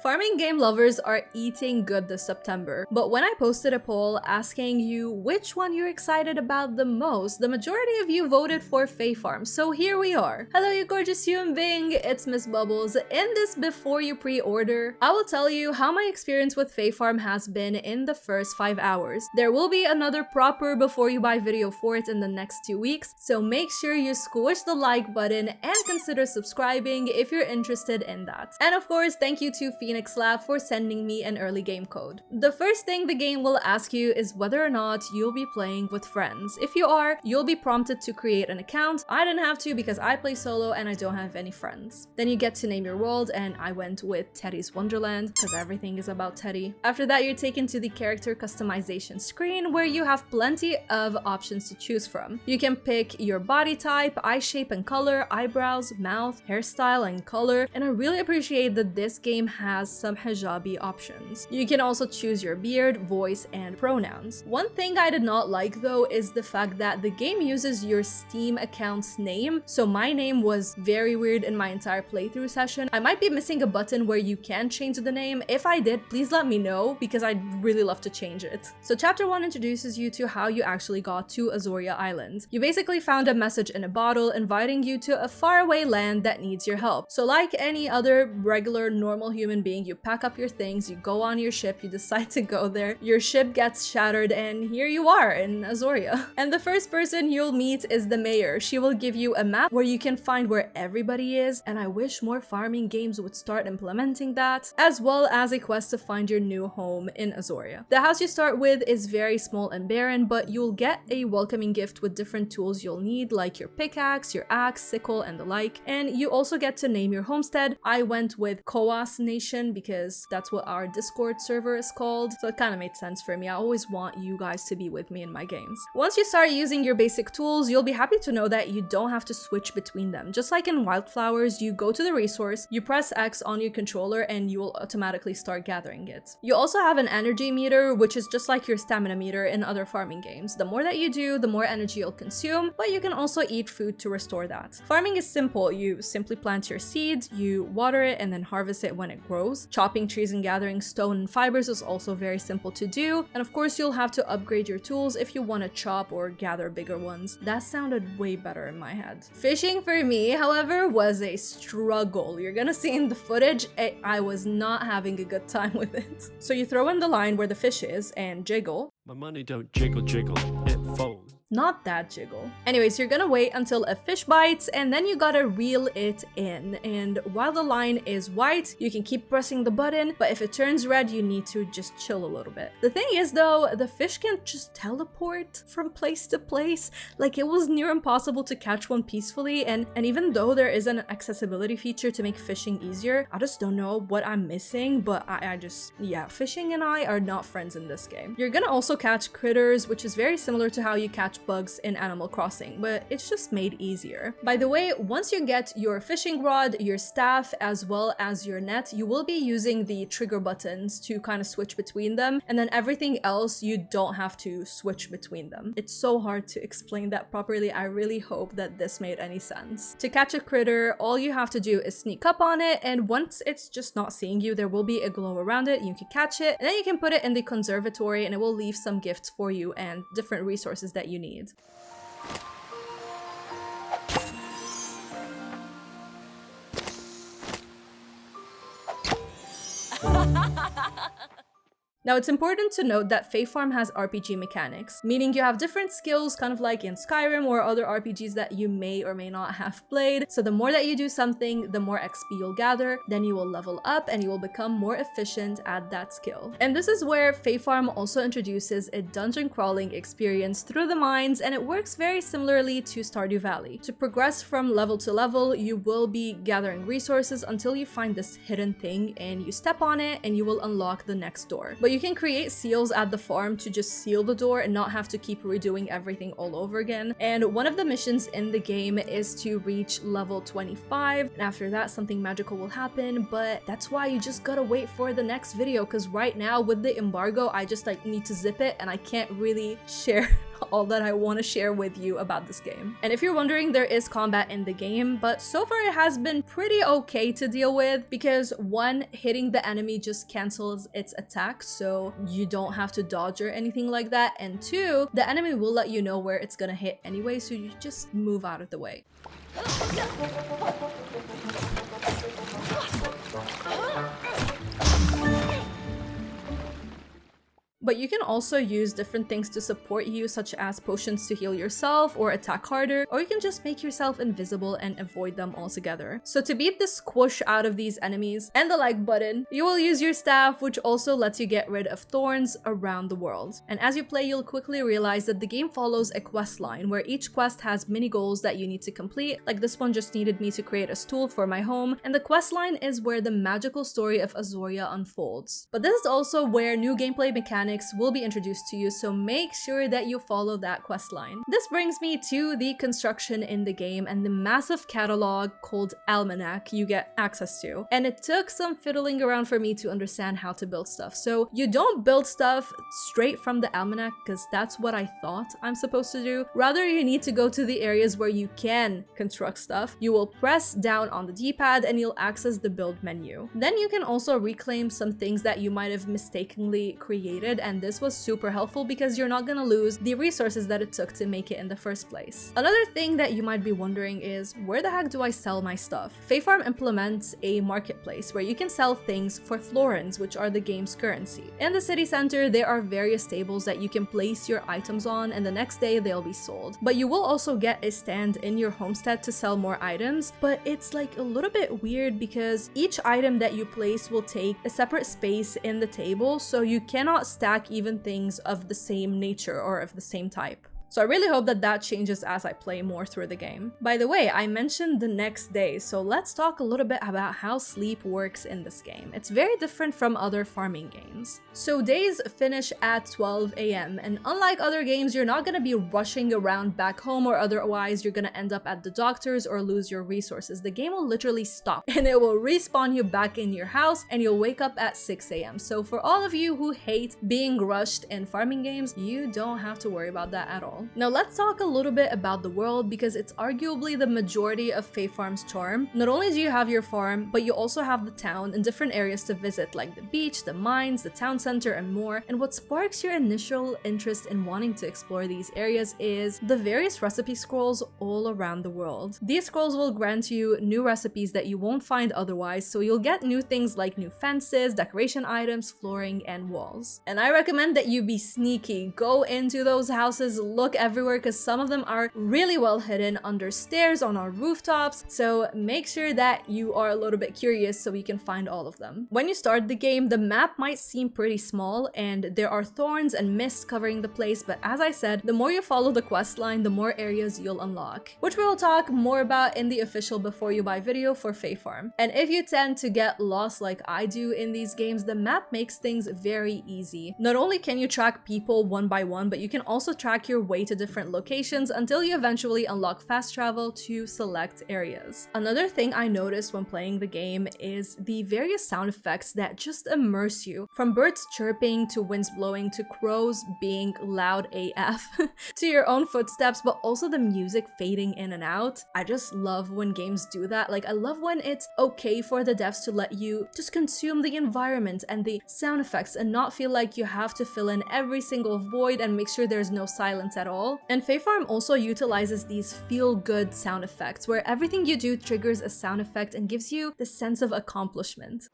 Farming game lovers are eating good this September, but when I posted a poll asking you which one you're excited about the most, the majority of you voted for Fae Farm, so here we are. Hello you gorgeous human being, it's Miss Bubbles. In this before you pre-order, I will tell you how my experience with Fae Farm has been in the first 5 hours. There will be another proper before you buy video for it in the next 2 weeks, so make sure you squish the like button and consider subscribing if you're interested in that. And of course, thank you to Phoenix Lab for sending me an early game code. The first thing the game will ask you is whether or not you'll be playing with friends. If you are, you'll be prompted to create an account. I didn't have to because I play solo and I don't have any friends. Then you get to name your world, and I went with Teddy's Wonderland because everything is about Teddy. After that, you're taken to the character customization screen where you have plenty of options to choose from. You can pick your body type, eye shape and color, eyebrows, mouth, hairstyle and color, and I really appreciate that this game has some hijabi options. You can also choose your beard, voice, and pronouns. One thing I did not like though is the fact that the game uses your Steam account's name, so my name was very weird in my entire playthrough session. I might be missing a button where you can change the name. If I did, please let me know because I'd really love to change it. So chapter 1 introduces you to how you actually got to Azoria Island. You basically found a message in a bottle inviting you to a faraway land that needs your help. So like any other regular normal human being, you pack up your things, you go on your ship, you decide to go there, your ship gets shattered, and here you are in Azoria. And the first person you'll meet is the mayor. She will give you a map where you can find where everybody is, and I wish more farming games would start implementing that, as well as a quest to find your new home in Azoria. The house you start with is very small and barren, but you'll get a welcoming gift with different tools you'll need, like your pickaxe, your axe, sickle, and the like, and you also get to name your homestead. I went with Koas Nation because that's what our Discord server is called, so it kind of made sense for me. I always want you guys to be with me in my games. Once you start using your basic tools, you'll be happy to know that you don't have to switch between them. Just like in Wildflowers, you go to the resource, you press X on your controller, and you will automatically start gathering it. You also have an energy meter, which is just like your stamina meter in other farming games. The more that you do, the more energy you'll consume, but you can also eat food to restore that. Farming is simple. You simply plant your seeds, you water it, and then harvest it when it grows. Chopping trees and gathering stone and fibers is also very simple to do, and of course you'll have to upgrade your tools if you want to chop or gather bigger ones. That sounded way better in my head. Fishing for me, however, was a struggle. You're gonna see in the footage, I was not having a good time with it. So you throw in the line where the fish is and jiggle. My money don't jiggle jiggle, it folds. Not that jiggle. Anyways, you're gonna wait until a fish bites and then you gotta reel it in. And while the line is white, you can keep pressing the button, but if it turns red, you need to just chill a little bit. The thing is though, the fish can't just teleport from place to place. Like, it was near impossible to catch one peacefully, and even though there is an accessibility feature to make fishing easier, I just don't know what I'm missing, but yeah, fishing and I are not friends in this game. You're gonna also catch critters, which is very similar to how you catch bugs in Animal Crossing, but it's just made easier. By the way, once you get your fishing rod, your staff, as well as your net, you will be using the trigger buttons to kind of switch between them, and then everything else you don't have to switch between them. It's so hard to explain that properly. I really hope that this made any sense. To catch a critter, all you have to do is sneak up on it, and once it's just not seeing you, there will be a glow around it. You can catch it, and then you can put it in the conservatory, and it will leave some gifts for you and different resources that you need. Now, it's important to note that Fae Farm has RPG mechanics, meaning you have different skills, kind of like in Skyrim or other RPGs that you may or may not have played. So the more that you do something, the more XP you'll gather, then you will level up and you will become more efficient at that skill. And this is where Fae Farm also introduces a dungeon crawling experience through the mines, and it works very similarly to Stardew Valley. To progress from level to level, you will be gathering resources until you find this hidden thing and you step on it and you will unlock the next door. But you can create seals at the farm to just seal the door and not have to keep redoing everything all over again. And one of the missions in the game is to reach level 25, and after that something magical will happen, but that's why you just gotta wait for the next video, because right now with the embargo I just need to zip it and I can't really share all that I want to share with you about this game. And if you're wondering, there is combat in the game, but so far it has been pretty okay to deal with because one, hitting the enemy just cancels its attack, so you don't have to dodge or anything like that, and two, the enemy will let you know where it's gonna hit anyway, so you just move out of the way. But you can also use different things to support you, such as potions to heal yourself or attack harder, or you can just make yourself invisible and avoid them altogether. So to beat the squish out of these enemies and the like button, you will use your staff, which also lets you get rid of thorns around the world. And as you play, you'll quickly realize that the game follows a quest line where each quest has mini goals that you need to complete. Like this one just needed me to create a stool for my home, and the quest line is where the magical story of Azoria unfolds. But this is also where new gameplay mechanics will be introduced to you, so make sure that you follow that quest line. This brings me to the construction in the game and the massive catalog called Almanac you get access to. And it took some fiddling around for me to understand how to build stuff. So you don't build stuff straight from the Almanac, because that's what I thought I'm supposed to do. Rather, you need to go to the areas where you can construct stuff. You will press down on the D-pad and you'll access the build menu. Then you can also reclaim some things that you might have mistakenly created, and this was super helpful because you're not gonna lose the resources that it took to make it in the first place. Another thing that you might be wondering is, where the heck do I sell my stuff? Fae Farm implements a marketplace where you can sell things for florins, which are the game's currency. In the city center, there are various tables that you can place your items on, and the next day they'll be sold. But you will also get a stand in your homestead to sell more items, but it's like a little bit weird because each item that you place will take a separate space in the table, so you cannot stack even things of the same nature or of the same type. So I really hope that that changes as I play more through the game. By the way, I mentioned the next day, so let's talk a little bit about how sleep works in this game. It's very different from other farming games. So days finish at 12 a.m. and unlike other games, you're not gonna be rushing around back home, or otherwise you're gonna end up at the doctor's or lose your resources. The game will literally stop and it will respawn you back in your house and you'll wake up at 6 a.m. So for all of you who hate being rushed in farming games, you don't have to worry about that at all. Now let's talk a little bit about the world, because it's arguably the majority of Fae Farm's charm. Not only do you have your farm, but you also have the town and different areas to visit, like the beach, the mines, the town center, and more. And what sparks your initial interest in wanting to explore these areas is the various recipe scrolls all around the world. These scrolls will grant you new recipes that you won't find otherwise, so you'll get new things like new fences, decoration items, flooring, and walls. And I recommend that you be sneaky. Go into those houses, look everywhere, because some of them are really well hidden under stairs, on our rooftops, so make sure that you are a little bit curious so you can find all of them. When you start the game, the map might seem pretty small and there are thorns and mist covering the place, but as I said, the more you follow the quest line, the more areas you'll unlock, which we will talk more about in the official before you buy video for Fae Farm. And if you tend to get lost like I do in these games, the map makes things very easy. Not only can you track people one by one, but you can also track your way to different locations until you eventually unlock fast travel to select areas. Another thing I noticed when playing the game is the various sound effects that just immerse you. From birds chirping to winds blowing to crows being loud AF to your own footsteps, but also the music fading in and out. I just love when games do that. Like, I love when it's okay for the devs to let you just consume the environment and the sound effects and not feel like you have to fill in every single void and make sure there's no silence at all. And Fae Farm also utilizes these feel-good sound effects where everything you do triggers a sound effect and gives you the sense of accomplishment.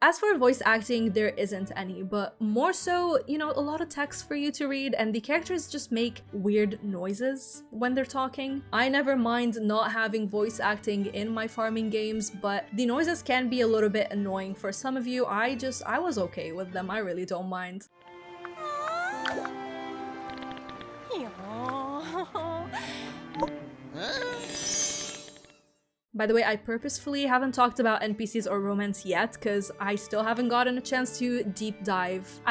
As for voice acting, there isn't any, but more so, you know, a lot of text for you to read, and the characters just make weird noises when they're talking. I never mind not having voice acting in my farming games, but the noises can be a little bit annoying for some of you. I was okay with them. I really don't mind. By the way, I purposefully haven't talked about NPCs or romance yet because I still haven't gotten a chance to dive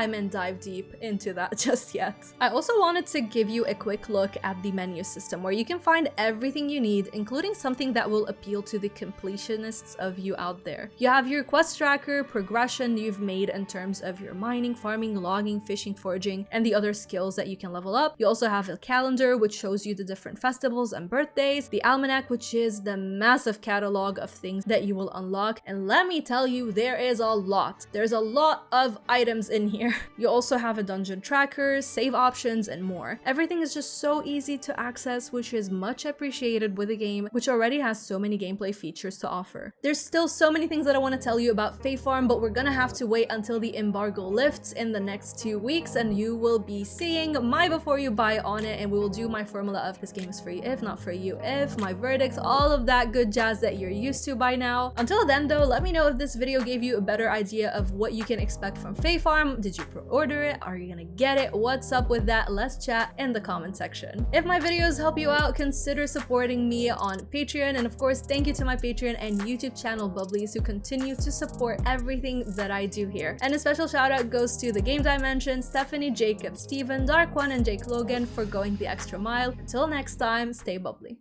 deep into that just yet. I also wanted to give you a quick look at the menu system where you can find everything you need, including something that will appeal to the completionists of you out there. You have your quest tracker, progression you've made in terms of your mining, farming, logging, fishing, foraging, and the other skills that you can level up. You also have a calendar which shows you the different festivals and birthdays, the almanac, which is the massive catalog of things that you will unlock, and let me tell you, there is a lot. There's a lot of items in here. You also have a dungeon tracker, save options, and more. Everything is just so easy to access, which is much appreciated with a game which already has so many gameplay features to offer. There's still so many things that I want to tell you about Fae Farm, but we're gonna have to wait until the embargo lifts in the next 2 weeks, and you will be seeing my before you buy on it, and we will do my formula of this game is for you if, not for you if, my verdict, all of that good jazz that you're used to by now. Until then though, let me know if this video gave you a better idea of what you can expect from Fae Farm. Did you pre-order it? Are you gonna get it? What's up with that? Let's chat in the comment section. If my videos help you out, consider supporting me on Patreon, and of course thank you to my Patreon and YouTube channel Bubblies who continue to support everything that I do here. And a special shout out goes to the Game Dimension, Stephanie, Jacob, Steven, Dark One, and Jake Logan for going the extra mile. Until next time, stay bubbly.